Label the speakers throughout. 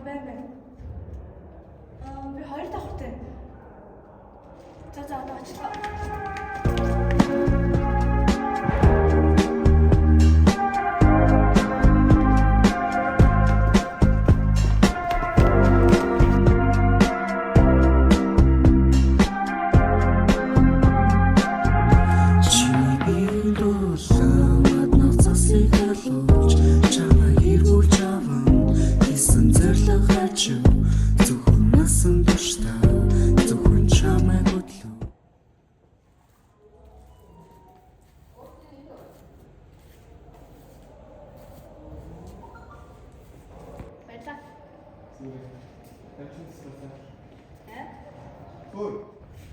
Speaker 1: байна. Би хоёр давхартай. За одоо очлоо.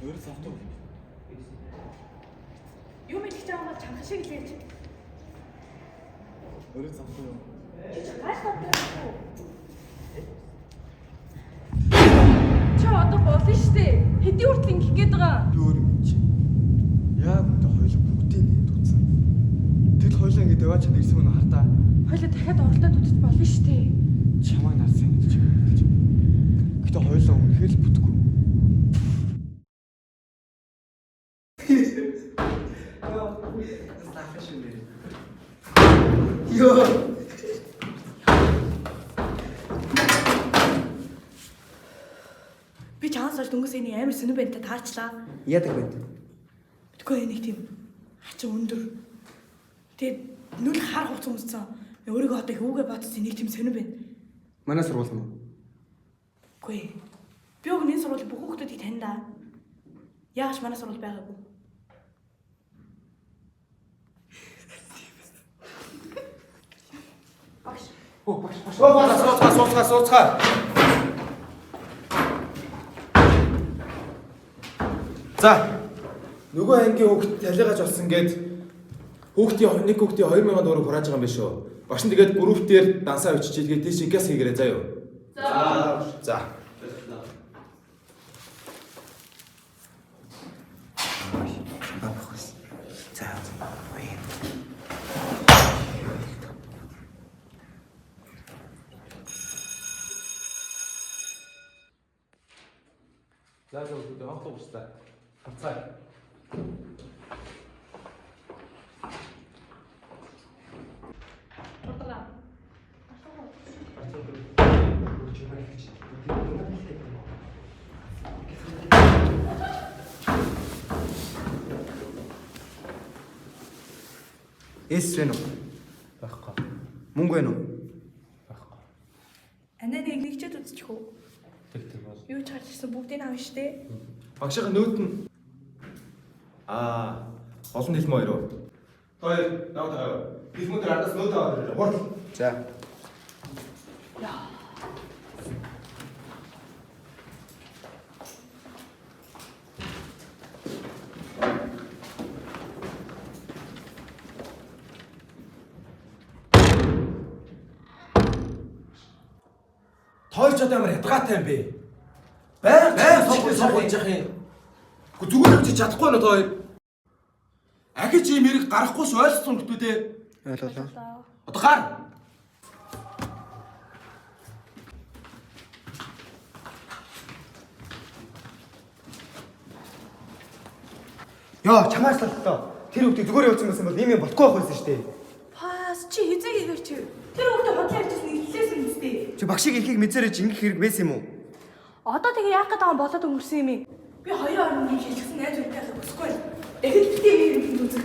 Speaker 2: Өөрөөс автоо.
Speaker 1: Юу мэдчих чамаа чанга шиг лээж.
Speaker 2: Өөрөөс автоо.
Speaker 1: Гаш тавтай.
Speaker 3: Чи одоо болно штэ. Хэдийн хүртэл ингэх гээд байгаа.
Speaker 2: Өөр юм чи. Яг үнтэй хоёул бүгдээ нэгэд үзсэн. Тэгэл хоёул ингэ яваа чад ирсэн мөн хартаа.
Speaker 3: Хоёлаа дахиад оролдоод үзэж болно штэ.
Speaker 2: Чамайг нарсан гэж хэлж. Гэтэ хоёулаа үнэхээр л бүтэхгүй. Йоо.
Speaker 1: Би чанаас олж дөнгөс энэ амар сонир бэнтэй таарчлаа.
Speaker 4: Яадаг байд.
Speaker 1: Тэгэхгүй нэг тийм хачин өндөр. Тэгээд нүл хар хуц өмссөн. Өөрийгөө одоо хөвгөө бодсон нэг тийм сонир байна.
Speaker 4: Манай сургууль нь.
Speaker 1: Үгүй. Би өг энэ сургуулийн бүх хүмүүсийг таньдаа. Яаш манай сургууль байгаагүй.
Speaker 4: Сууцгаа. За. Нөгөө ангийн хүүхд талигаж болсон гээд хүүхдийн нэг хүүхдийн 2000 төгрөг хурааж байгаа юм биш үү? Багш нь тэгээд групп дээр дансаа өччихээ тэгээд тийш ингээс хийгээрэй заа юу. За. За зөвхөн хавтаа уустаа. Хавцаа. Эс вэ нөө? Байхгүй. Мөнгө вэ нөө? Байхгүй.
Speaker 1: Анаа нэг ч үзчих үү?
Speaker 4: Тэг бол.
Speaker 1: Юу ч харж ирсэн бүгдийг аав штэ.
Speaker 4: Багшийн нөөт нь олон хэлмэ хоёр уу? Хоёр наваа. Хэлмүүд ардаас нөөт аваад ирээ. Хурд. За.
Speaker 1: Яа.
Speaker 4: Тойч одоо ямар ядгаатай юм бэ? Байн сонгож явах юм. Гэхдээ зүгээр л чадахгүй нэ тоо. Ахиж ийм хэрэг гарахгүй ш ойлгосон гэдэг үү?
Speaker 1: Ойлголоо.
Speaker 4: Одоо гар. Яа, чамаас л тоо. Тэр хүүхдийг зүгээр явуулсан байсан бол ийм юм болохгүй байх байсан шүү дээ.
Speaker 1: Пас чи хизээ хийгээч. Тэр хүүхдээ хотлоо ярьжсэн хэллээс юм зү.
Speaker 4: Чи багшийг хэлхийг мэдсээрэж ингэх хэрэг байсан юм уу?
Speaker 1: Одоо тэгээ яах гэдэг юм болоод өнгөрсөн юм. Би хоёрын орныг хэлчихсэн найз үнтэй өсөхгүй. Дахид битээ юм үзэг.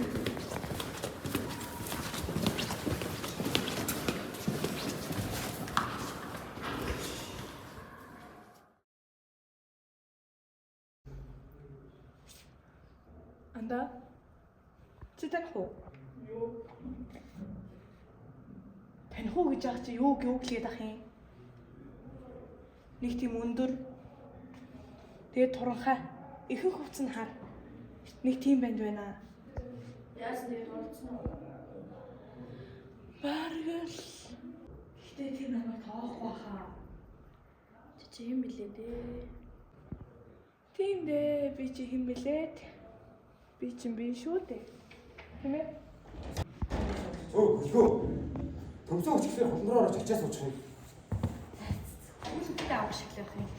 Speaker 1: Анда чи таних уу? Юу? Таних уу гэж яах чи юу гэлээд ах юм? Нэг тийм өндөр. Тэгээд туранхай. Ихэнх хувцс нь хар. Нэг тийм банд байна. Яасан тэгээд олцсон уу? Баргал. Гэтэ тийм намайг тоохгүй хаа. Чи юм билээ дээ. Тийм дээ. Би чи хэм билээд. Би чинь би шүү дээ. Хэмээ?
Speaker 4: Өө, хөө. Төвцөө өчгсөн холнороо орж ачаа суучих юм.
Speaker 1: Хайр авах шиг л байх юм.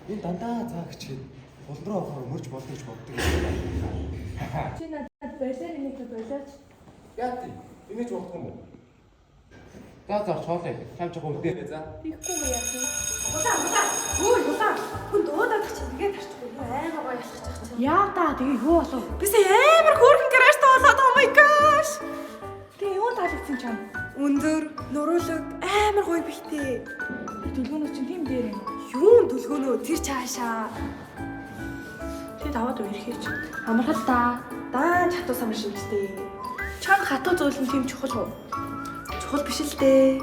Speaker 2: Энэ дандаа цаа хичээд болдроо авахаар мөрж болно гэж боддог.
Speaker 1: Чи надад байлаар энийг байлаач.
Speaker 4: Яа тийм. Имэж бодох юм уу?
Speaker 2: За цоолоо. Чам жоо үдээ за.
Speaker 1: Тийхгүй яах вэ?
Speaker 3: Улаан. Хүн дуудаад чи тэгээд тарчихгүй. Аймаа гоё ялах гэж чинь.
Speaker 1: Яа да тэгээ юу болов?
Speaker 3: Бисээ амар хөөрхөн гаражтай болоод oh my gosh.
Speaker 1: Тэгээ юу таалагдсан чам?
Speaker 3: Өндөр, нуруулаг амар гоё бихтэй.
Speaker 1: Төлгөөнөс чинь тийм дээр юм.
Speaker 3: Юун дүлгөөнөө тэр цаашаа.
Speaker 1: Тэд аваад ирэхээч. Амархал да.
Speaker 3: Даан чатуу самар шивчтэй.
Speaker 1: Чам хатуу зөөлөн тийм чухал уу?
Speaker 3: Чухал биш л дээ.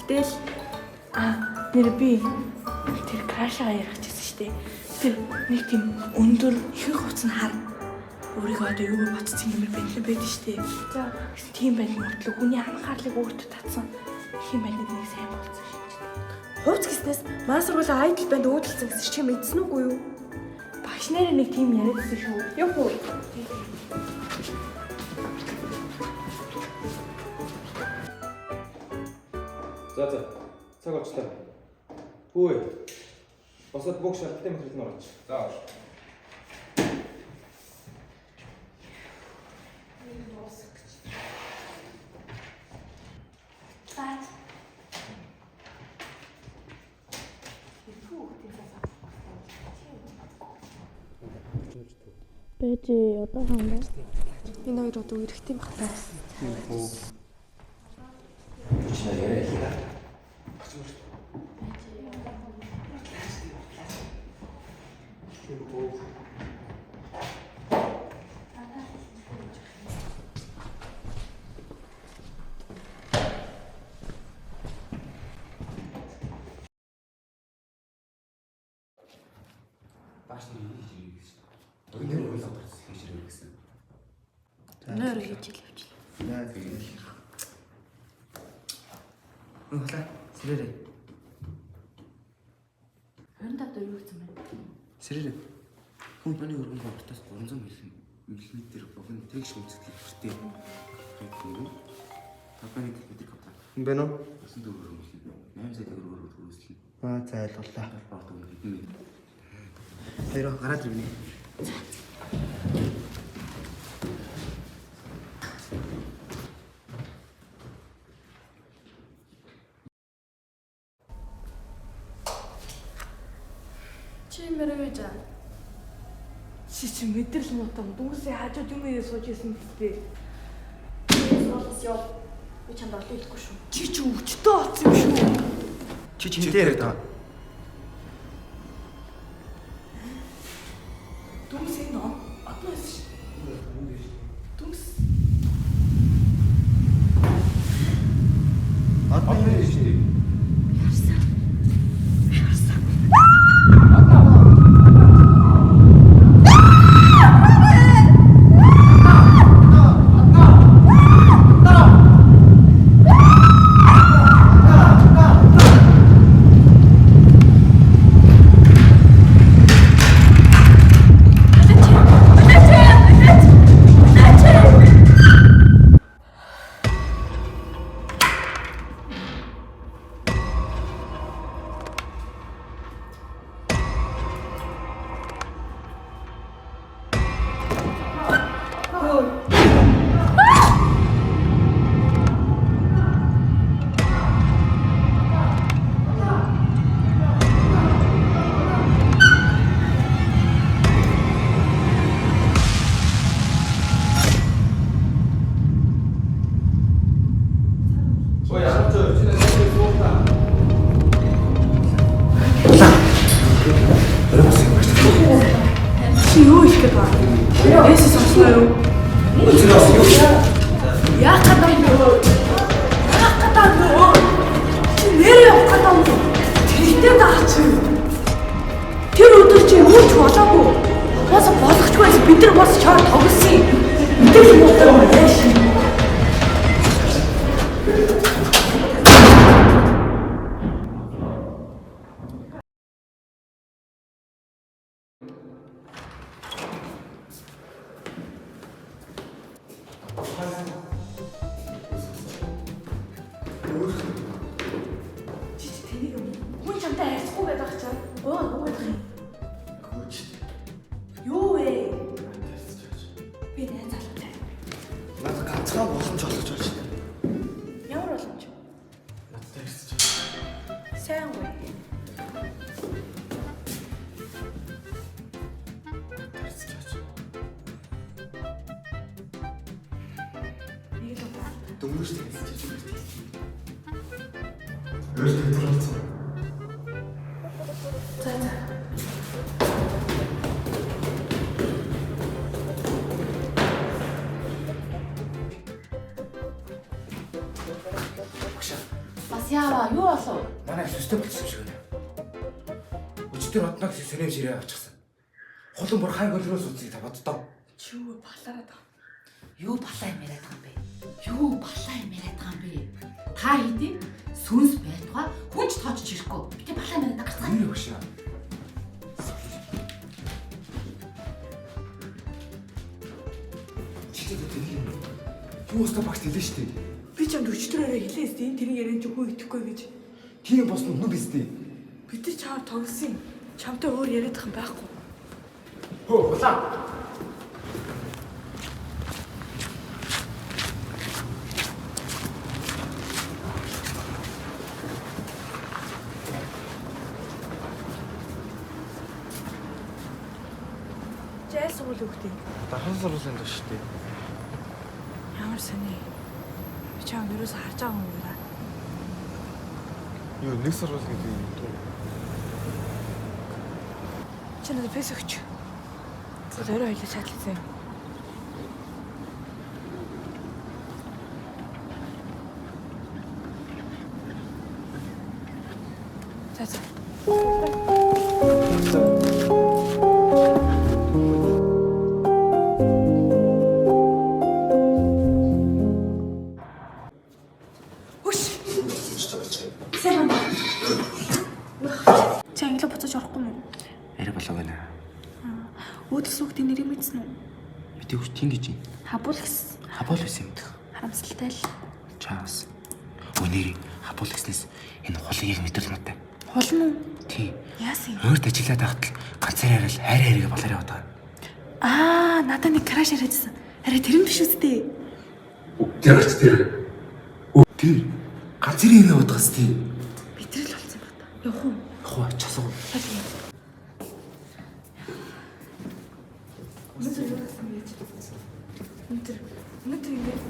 Speaker 3: Тэгтэл
Speaker 1: нэр би тэр крашаа ярих гэсэн штэ. Тэр нэг тийм өндөр ихэнх хувцас нь хар. Өөрийгөө одоо юу бодсон юм бэ байдаг штэ. За тийм байх мөртлөө хүний анхаарлыг өөртөө татсан. Хин байх нэг сайн болсон шинж.
Speaker 3: хувц гиснээс маа сургуулийн айдл банд өөдөлсөн гэсэн чи мэдсэн үгүй юу?
Speaker 1: Багш нарын нэг тийм яриадсан шүү.
Speaker 3: Юу хөө?
Speaker 4: За. Цаг очлоо. Хөөе. Босоод бүх шалтгаан мэтрэл нь орооч. За.
Speaker 1: Бэж одоо хаана?
Speaker 3: Энэ хоёр одоо үерхтэй багтаа.
Speaker 4: Чина яриа хийлээ. Бааш нэр хийж ирэх гэсэн. Өнөр ойлголт хийж ирэх гэсэн.
Speaker 1: Нөр хийж ил явчихлаа.
Speaker 2: Яа тэгээд. Нухлаа. Сэрэрээ.
Speaker 1: 25 дөрөв гэсэн байна.
Speaker 2: Сэрэрээ. Компани өргөн бортоос 300 мм богино тэгш үнцэтгэл хүртээ. Компани км капта.
Speaker 5: Юм байна уу?
Speaker 2: Өсөн төгрөг хөрвүүлнэ. 8 сая төгрөгөөр хөрвүүлсэн.
Speaker 5: За ойлголоо.
Speaker 2: Баатар хэдэн бэ?
Speaker 5: Тэрөө гараад ирвэ.
Speaker 1: Чи мэрэж аа. Чи мэдрэл мутам дүнсээ хажууд юм ээ сууж исэн гэдэг.
Speaker 3: Суулс ёо. Би чамд олон хэлэхгүй шүү.
Speaker 1: Чи өвчтөө оцсон юм шүү.
Speaker 5: Чи чинтэй яриад байгаа.
Speaker 1: Дүнс энэ одноос шүү. Дүнс.
Speaker 5: Одоо юм биш үү?
Speaker 1: Чи юу их гэдэг вэ? Эсэ сонсноо юу? Яах гэдэг юу? Яах гэдэг юу? Чи нэр явах гэдэг юм. Тэртээ даач. Тэр өдөр чи юу ч болоогүй. Бас болгохгүй бид нар бас чаар тоглосон. Мэдээж муутай юм яаш.
Speaker 3: чамтай хайцахгүй байдаг чам. Уу байдаг юм.
Speaker 2: Гүйч.
Speaker 3: Юу вэ?
Speaker 2: Тэсч яаж.
Speaker 3: Би найз залуутай.
Speaker 2: Надад ганцхан боломж олгож болж байна.
Speaker 3: Ямар боломж?
Speaker 2: Надад тэсч яаж.
Speaker 3: Сайн уу?
Speaker 2: Тэсч яаж.
Speaker 3: Нэг л удаа.
Speaker 2: Дөнгөж тэсч яаж. Өөртөө төрөлцсөн.
Speaker 3: За. Бас яава, юу болов?
Speaker 4: Манай сүстэй болсон шиг байна. Өчтөр одног сэнэм ширээ авчихсан. Хулан бүр хайг өлрөөс үзье та боддоо.
Speaker 3: Чи юу балаараад байгаа?
Speaker 6: Юу балаа юм яриад байгаа юм бэ? Юу балаа юм яриад байгаа юм бэ? Та хэдий сүнс байтугай хүнч тоочж ирэхгүй. Би тэ балаа юм яриад байгаа гэсэн.
Speaker 4: Юу багшаа? Чичээд тийм. Юу өстө багт хэлээ штэ.
Speaker 1: Би чамд өчтөрөөрөө хэлээс тийм тэрийн ярианд хөө итгэхгүй гэж.
Speaker 4: Тийм босно нүг биздээ.
Speaker 1: Бид нар чамд тоглосон. Чамтай өөр яриад байгаа юм байхгүй.
Speaker 4: Хөө улаа.
Speaker 1: Жайл сургууль өгдөө.
Speaker 2: Дахин сургуулийн дэв шүү дээ.
Speaker 1: Ямар сони. Би чам юус харж байгаа юм уу?
Speaker 2: Юу нэг сургууль гэдэг юм дөө.
Speaker 1: Чи надад фэйс өгч. За өөрөө хоёлаа чатлсан юм. За.
Speaker 3: Сайн байна.
Speaker 1: Чи англи буцаж орохгүй юу?
Speaker 5: Арай болоо гэнэ.
Speaker 1: Өөдөл сүхтийн нэрийг мэдсэн үү?
Speaker 5: Мэдээгүй тийм гэж юм.
Speaker 1: Хабуул гэсэн.
Speaker 5: Хабол байсан юм.
Speaker 1: Харамсалтай л.
Speaker 5: Чаас. Өнөр хабол гэснээс энэ хулыг яг мэдэрч надтай.
Speaker 1: Хулна уу?
Speaker 5: Тийм.
Speaker 1: Яасан юм?
Speaker 5: Өөрт ажиллаад байхад л ганцаараа арай хайрыг болоор яваад байгаа.
Speaker 1: Надад нэг краш яриадсан. Арай тэр нь биш үстэй.
Speaker 4: Тэрч тэр. Тэр ганц ирээ яваад байгаас тийм.
Speaker 1: Битрэл болсон юм байна. Явах уу?
Speaker 5: Хоо часуу.
Speaker 1: Өнөөдөр юу гэсэн бэ? Өнөөдөр ингээд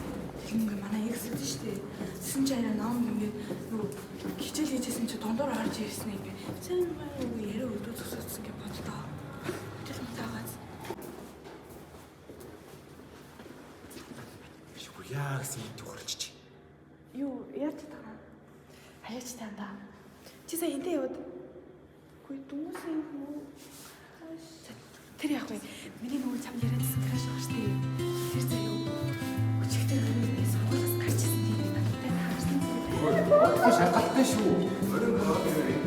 Speaker 1: ингээ манай яг сүлдэн штэ. Тэсэн чи арай ном ингээд нөгөө хичээл хийжсэн чи дондор орж ирсэн юм бэ. Сайн маяг яриа өдөө зогсоодсон гэж боддоо. Тэр юм таагаад.
Speaker 4: Шгүй яа гэсэн юм тохирч.
Speaker 1: Юу яаж таа? Хаяач таандаа. Чи сая энтэй яваад. Гүй дүнээс юм уу? Тэр яг вэ. Миний нөгөө чам яриадсан краш байгаа штэ. Тэр заяа. Өчигдөр өнөөдөр сонгоолоос гарчсан тийм надтай таарсан.
Speaker 4: Өө шалгалттай шүү. Өрөн гараад ирээ.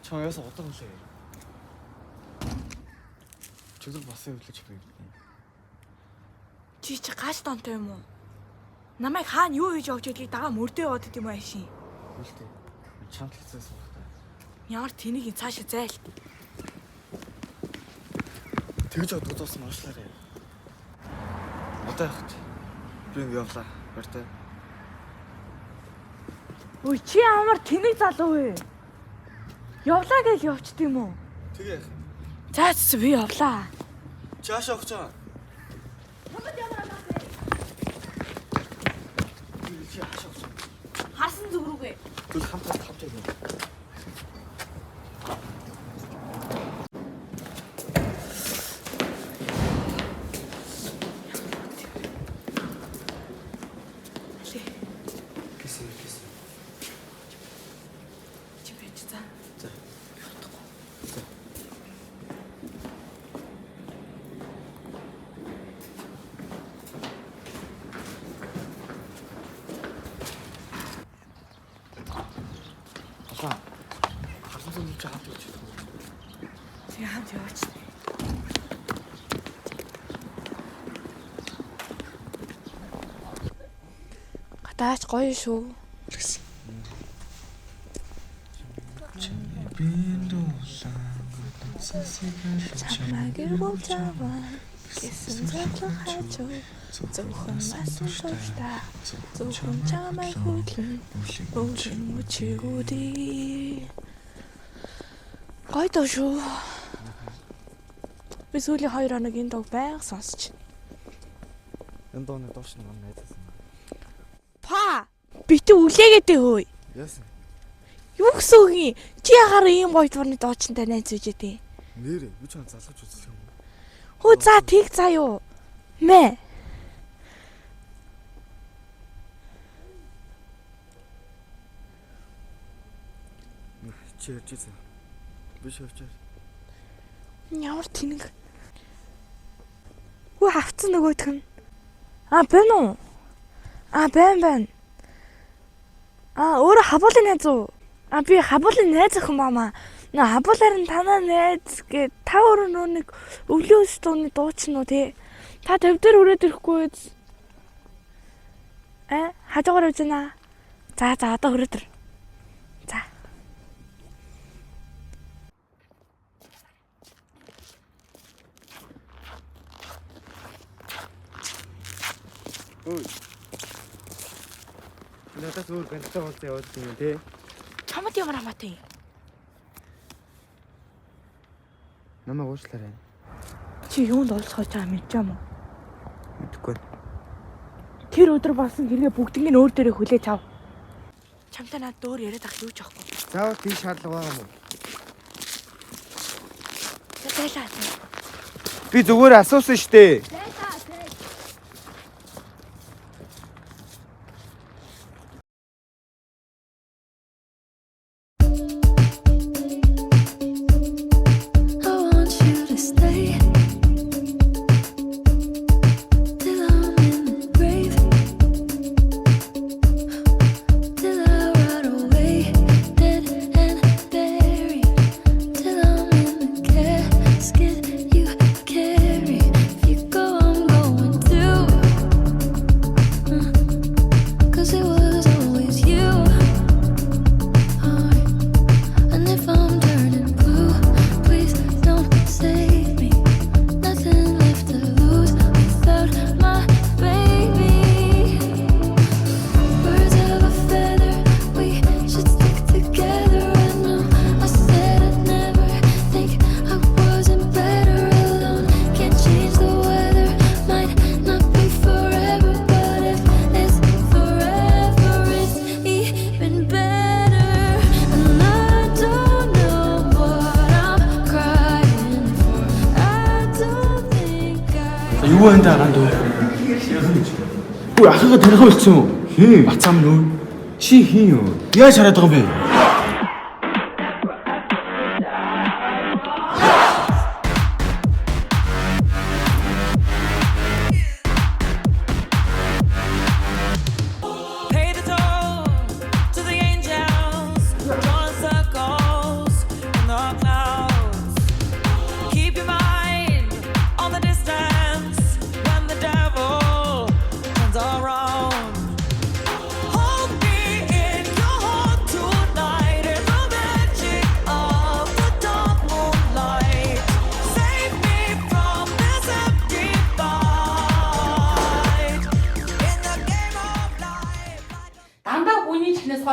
Speaker 2: Чоёс удаан лээ. Чөдөр басан хөдлөж би.
Speaker 1: Чи гаш донтой юм уу? Намайг хаана юу хийж явж байдгийг дагаа мөрдөө яваад идэм үү ашин?
Speaker 2: Үлдээ. Чамд хэцээс багтаа.
Speaker 1: Ямар тэнийг цаашаа зайл.
Speaker 2: Тэгж одгоодсон маршлаарай. Одоо явах. Би ингэ явлаа. Бартай.
Speaker 1: Үй чи ямар тэнийг залуу вэ? Явлаа гэж явчт юм уу?
Speaker 2: Тэгээ яах.
Speaker 1: Цаац би явлаа.
Speaker 2: Чаашаа өгч байгаа.
Speaker 1: Хамт ямар амаас вэ?
Speaker 2: Чи хаашаа өгч.
Speaker 1: Харсан зүг рүүгээ.
Speaker 2: Түл хамтаас тавч яа.
Speaker 1: Чи бич за.
Speaker 2: За. Ага. Харсан зүйл чи хамт явж байна.
Speaker 1: Тэгээ хамт яваач. Надаач гоё шүү. Чамайг болжаваа гэсэн зөвхөн хажуу зөвхөн масан тултаа зөвхөн чамайг хүлэн мөчигүүдий гоё доо шүү. Би сүүлийн 2 хоног энэ дог байнга сонсч.
Speaker 2: Энэ дооны доош нь найзсан.
Speaker 1: Па битүү үлээгээдээ хөөе.
Speaker 2: Яасан?
Speaker 1: Юу гэсэн үг юм? Чи яхаар ийм гоё дурны доочтой найз үжээ.
Speaker 2: Нэрээ юу ч залгаж үзэх юм.
Speaker 1: Хөө за тэг заа юу. Мэ.
Speaker 2: Чи ярьж ирсэн. Биш явчаа.
Speaker 1: Ямар тэнэг. Хөө хавцсан нөгөөдг нь. Байна уу? Байна. Өөрөө хабуулын найз уу? Би хабуулын найз охин баамаа. Хабуулаар нь танаа найз гэ та өөрөө нэг өвлийн өс дууны дуучнуу тий. Та 50 дээр хүрээд ирэхгүй үз. Хажуугаар үз нэ. За одоо хүрээд ир. За.
Speaker 2: Ой. Надад өөр ганцтай уулзаа явуулсан юм тий.
Speaker 1: Чамд ямар хамаатай юм?
Speaker 2: Намайг уучлаарай.
Speaker 1: Чи юунд олцгож байгаа мэдэж юм уу?
Speaker 2: Мэдгүй.
Speaker 1: Тэр өдөр болсон хэрэгээ бүгднийг нь өөр дээрээ хүлээж ав. Чамтай надад өөр яриад ах юу ч аахгүй.
Speaker 2: Заавал тийм шаардлага байгаа юм уу?
Speaker 1: Зайлаа.
Speaker 2: Би зүгээр асуусан штэ.
Speaker 5: Юу энэ дагаад үү? Үгүй ахыгаа таних болсон уу? Хин бацаам нөө. Чи хин юу? Яаж хараад байгаа юм бэ?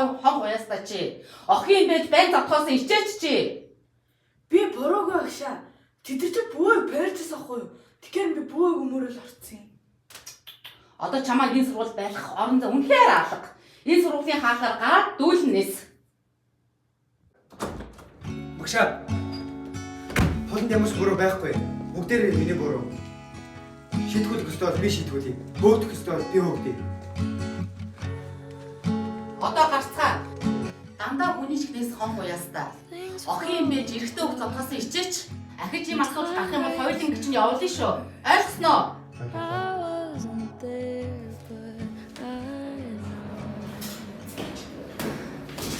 Speaker 6: Хог уяастаа чи. Охин байж байн завтахаас ичээч чи.
Speaker 1: Би бороогүй агшаа. Тэд чи бөөг барьжсэн ахгүй юу? Тэгэхээр би бөөг өмөрөөл орцсон юм.
Speaker 6: Одоо чамаа энэ сургууль байх орон зай үнэхээр алга. Энэ сургуулийн хаалгаар гараад дүүлнэс.
Speaker 2: Багшаа. Хоолнд ямар ч буруу байхгүй. Бүгдээрээ миний буруу. Шийтгэх ёстой бол би шийтгэхүй. Хөөгдөх ёстой бол би хөөгдөе.
Speaker 6: Одоо гарцгаа. Дандаа хүний чихнээс хон уяастаа. Охин юм байж эрэхтэй хөг завхаас ичээч. Ахиж юм асууж гарах юм бол хоёулын гिचэн явуулна шүү. Ойлгосноо?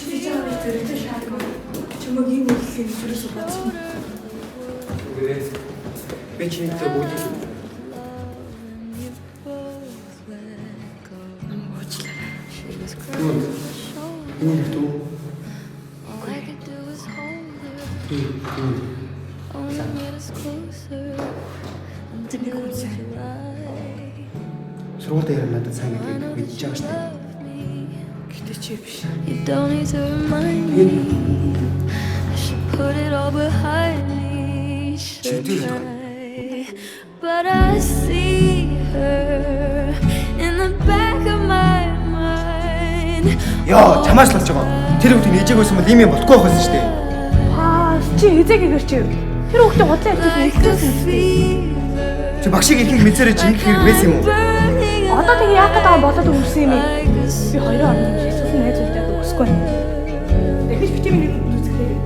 Speaker 1: Чи чамайг зэрэгтэй шаардсан. Чамайг ийм үйлдэл хийх юусоо бацсан.
Speaker 2: Би чинийтэй бүгд Энэ л дүү.
Speaker 1: Тэнийг үнсэн.
Speaker 2: Сургууль дээр надад сайн гэдэг мэдчихэж байгаа шүү дээ.
Speaker 1: Гэтэ чи биш.
Speaker 7: You don't need to remind me. I should put it all behind me. Should try. But I see her in the back of my mind.
Speaker 2: Яа, чамаас л болж байгаа. Тэр хүүхдийн ээжээг байсан бол ийм юм болохгүй байхсан шүү дээ.
Speaker 1: Чи эзээгэр чи. Тэр хүүхдээ бодлоо хэлсэн.
Speaker 2: Чи багшиг ихийг мэдсээрээ чи их хэрэг байсан юм уу?
Speaker 1: Одоо тэгээ яах гэдэг байгаа болоод өгсөн юм ээ. Би хоёрын орнд Jesus найз үлдээд өгсөхгүй. Дахиж витамин үзэхлээ.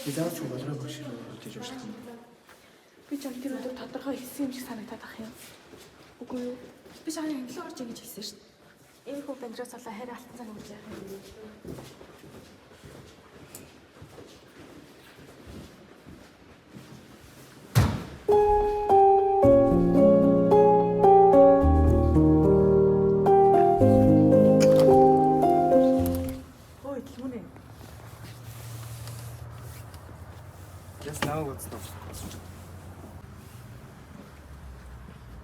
Speaker 2: Би заавал ч болроо багш гэж уушлаа.
Speaker 1: Би ч тэр өдөр тодорхой хэлсэн юм шиг санагдаад ах юм. Үгүй юу. Би шахны хэндлээ орж ингэж хэлсэн шүү дээ. Энэ хүү бандраас олоо хараа алтан цаг өгч яах юм. Ой, лүнэ.
Speaker 2: Яс наа гоцтой.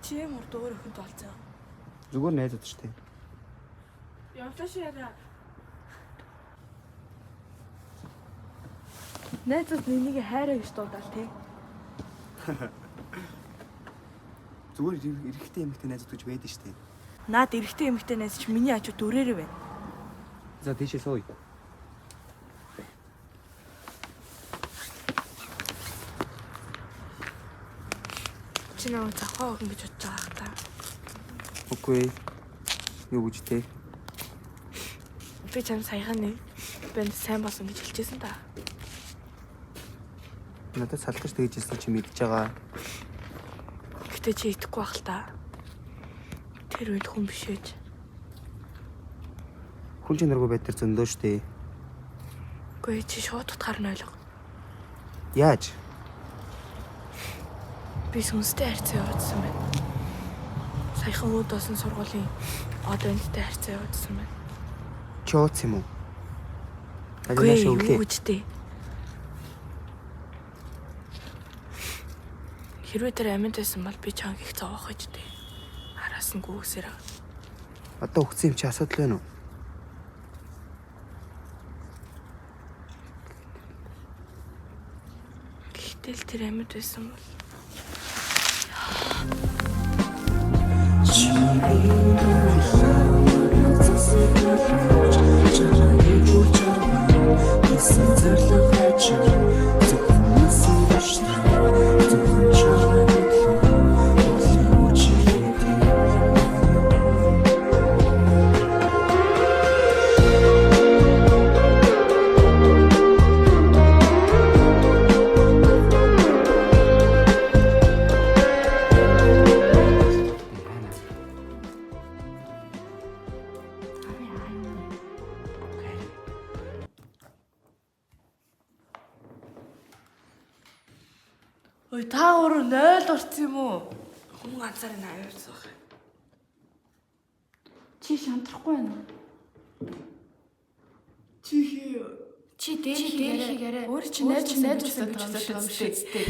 Speaker 1: Чи ямар дөөр өхөнд болцсон.
Speaker 2: Зүгээр найзууд шүү дээ.
Speaker 1: Явлаа шиараа. Найзууд нэнийг хайраа гэж дуудаал тий.
Speaker 2: Зүгээр эрэгтэй эмэгтэй найзууд гэж байдаг шүү дээ.
Speaker 1: Наад эрэгтэй эмэгтэй найз чи миний хажуу дүрээрээ байна.
Speaker 2: За тийшээ сууя.
Speaker 1: Чи намайг захаа өгнө гэж бодож байгаа та.
Speaker 2: Үгүй. Юу гэж те?
Speaker 1: Би чам саяхан нэг банд сайн болсон гэж хэлчихсэн та.
Speaker 2: Надад салгаж тэгж хэлсэн чи мэдж байгаа.
Speaker 1: Гэтэ чи итгэхгүй байх л та. Тэр үед хүн биш ээж.
Speaker 2: Хүн чинь нэргүй байд тэр зөндөө шүү дээ.
Speaker 1: Үгүй чи шууд утгаар нь ойлго.
Speaker 2: Яаж?
Speaker 1: Би сүнстэй харьцаа явуулсан байна. Саяхан өөд болсон сургуулийн одонтой харьцаа явуулсан байна.
Speaker 2: Чи ууц юм уу?
Speaker 1: Үгүй
Speaker 2: Ажил
Speaker 1: юу
Speaker 2: шивлээ.
Speaker 1: гэжтэй. Хэрвээ тэр амьд байсан бол би чанга их зовоох гэжтэй. Араас нь гүгсээр.
Speaker 2: Одоо өгсөн юм чи асуудал байна уу?
Speaker 1: Гэтэл тэр амьд байсан бол ой та өөрөө 0 урцсан юм уу? Хүн ганцаар нь аюулсах. Чи шантрахгүй байна уу? Чи дээр хийгээрэй. Өөр чи найзсан гэж бодсон юм шүү дээ.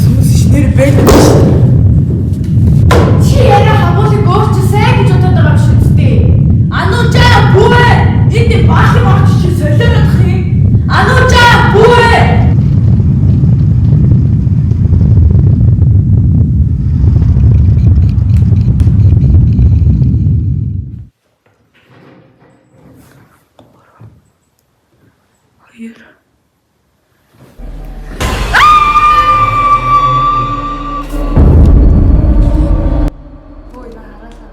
Speaker 1: Сүнс шнэр бэл. Чи яра хамуулыг өөрч сайн гэж бодоод байгаа юм шүү дээ. Анужа бүвэ! Энд бах юм чи солиорох юм. Анужа бүвэ! Хоёр. Ой на хараа.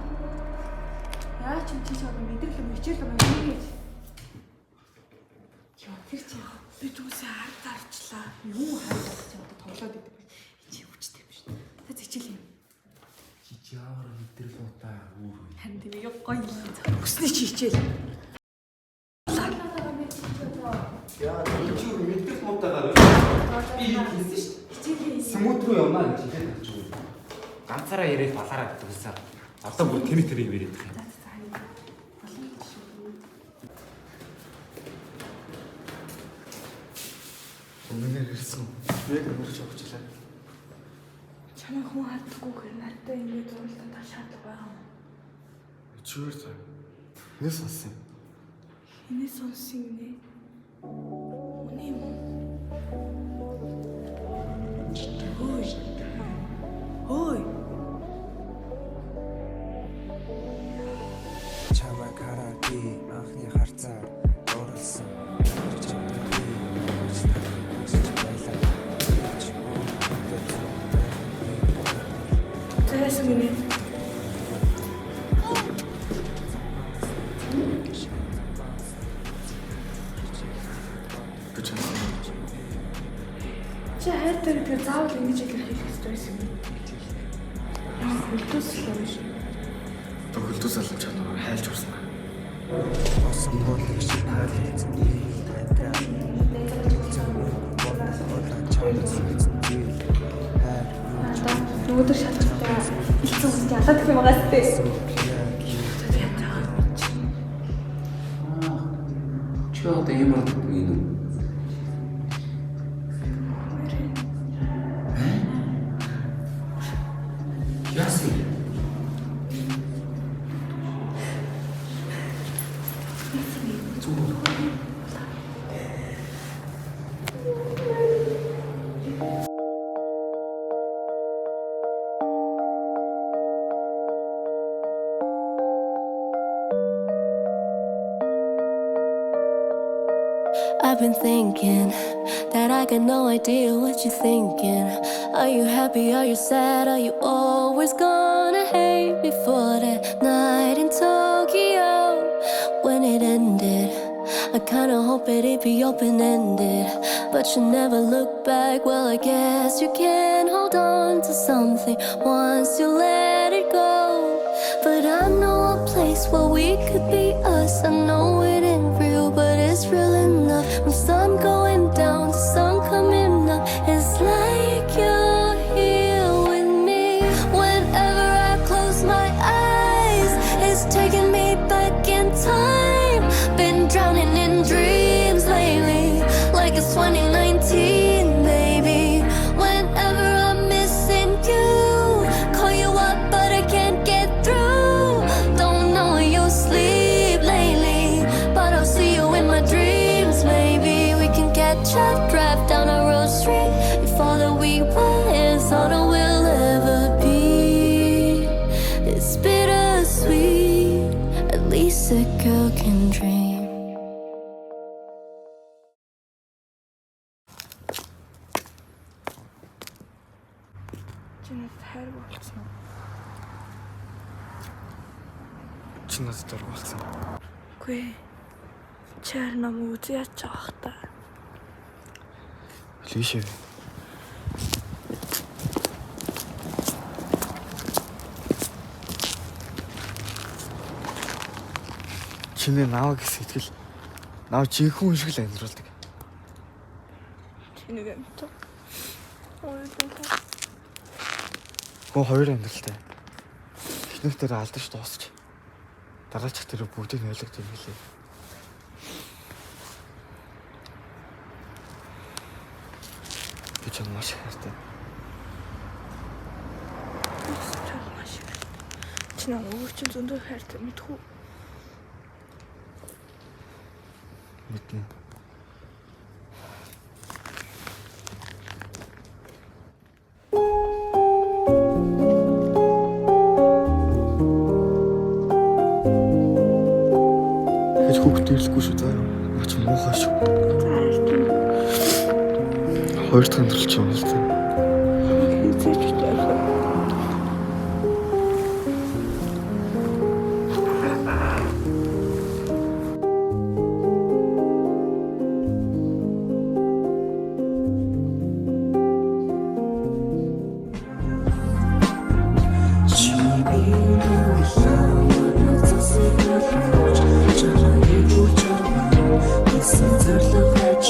Speaker 1: Яа ч юм чи чамд мэдрэл юм хичээл юм гэж.
Speaker 3: Тэр чи би түүсээ хардарчлаа. Юу хайрлах чи одоо тоглоод идэв. Чи хүчтэй биш. Та зэчил юм.
Speaker 5: Чи яавар мэдрэл удаа өөр.
Speaker 3: Харин тийм яг гоё юм. Өснө чи хичээл.
Speaker 5: Яа, чи юу мэдрэл муудаагаар би хийсэн шүү дээ.
Speaker 3: Хичээл.
Speaker 5: Сүмүүд рүү явнаа гэж хэлээд тавьчих уу. Ганцаараа яриад балаараа гэдэг үсээ. Одоо бүр тэний тэрийг яриад байгаа юм. Өмнөр ирсэн. Яг өөрөж авчлаа.
Speaker 1: Чамайг хүн хардахгүй хэр надтай ингэж уулзах шаардлага байгаа юм.
Speaker 5: Чүгээр цаа. Нээс сонсон.
Speaker 1: Хинээс сонсон нэ? Үний юм. Ой.
Speaker 8: Чамайг хараагүй анхны харцаар дурлсан.
Speaker 1: Тэрээс минь чи хайртай гэдэг заавал ингэж хэлэх хэрэгтэй байсан юм. Яа, хөлтөөслөө биш.
Speaker 5: Төгөлдөөс алж чадвар хайлж урсан.
Speaker 8: Осон боловч таалагдсан.
Speaker 3: Нөгөөдөр шалгалтаа илсэн хүнтэй алаад гэх юм байгаас тээ.
Speaker 5: Чи одоо ямар юм бэ? Яасан?
Speaker 7: I've been thinking that I got no idea what you're thinking. Are you happy? Are you sad? Are you always gonna hate me for that night in Tokyo when it ended? I kinda hope it'd be open-ended, but you never look back. Well, I guess you can hold on to something once you let it go. But I know a place where we could be us. I know it ain't real, but it's real enough. From sun going down to sun coming up, it's like you're here with me. Whenever I close my eyes, it's taking me back in time. Been drowning in dreams lately, like it's 2019, baby. Whenever I'm missing you, call you up but I can't get through. Don't know you sleep lately, but I'll see you in my dreams, maybe. We can catch up, drive down a road street. If all that we want is all that we'll ever be, it's bittersweet. At least a girl can dream.
Speaker 1: чиний хайр болцсон.
Speaker 5: Чи надад дургуулсан.
Speaker 1: Үгүй. Чаар нам үзье яач авах та.
Speaker 5: Лишээ. Чиний наав гэх сэтгэл наав жинхэнэ хүн шиг л амьдруулдаг.
Speaker 1: Чиний гэмт. Ой даа.
Speaker 5: Хөө хоёр амьдралтай. Эхнийхтэр алдаж дуусч. Дараачих тэр бүгдийг ойлгох юм хэлээ. Би ч маш хайртай.
Speaker 1: Маш. Чи намайг өөр чинь зөндөө хайртай мэдхүү.
Speaker 5: Мэднэ. Хөөхтөлгүй шүү заа. Наач муухай шүү. Хоёр дахь амьдрал ч юм л заа.
Speaker 1: Хэзээ ч таах.
Speaker 8: хийсэн зориг байж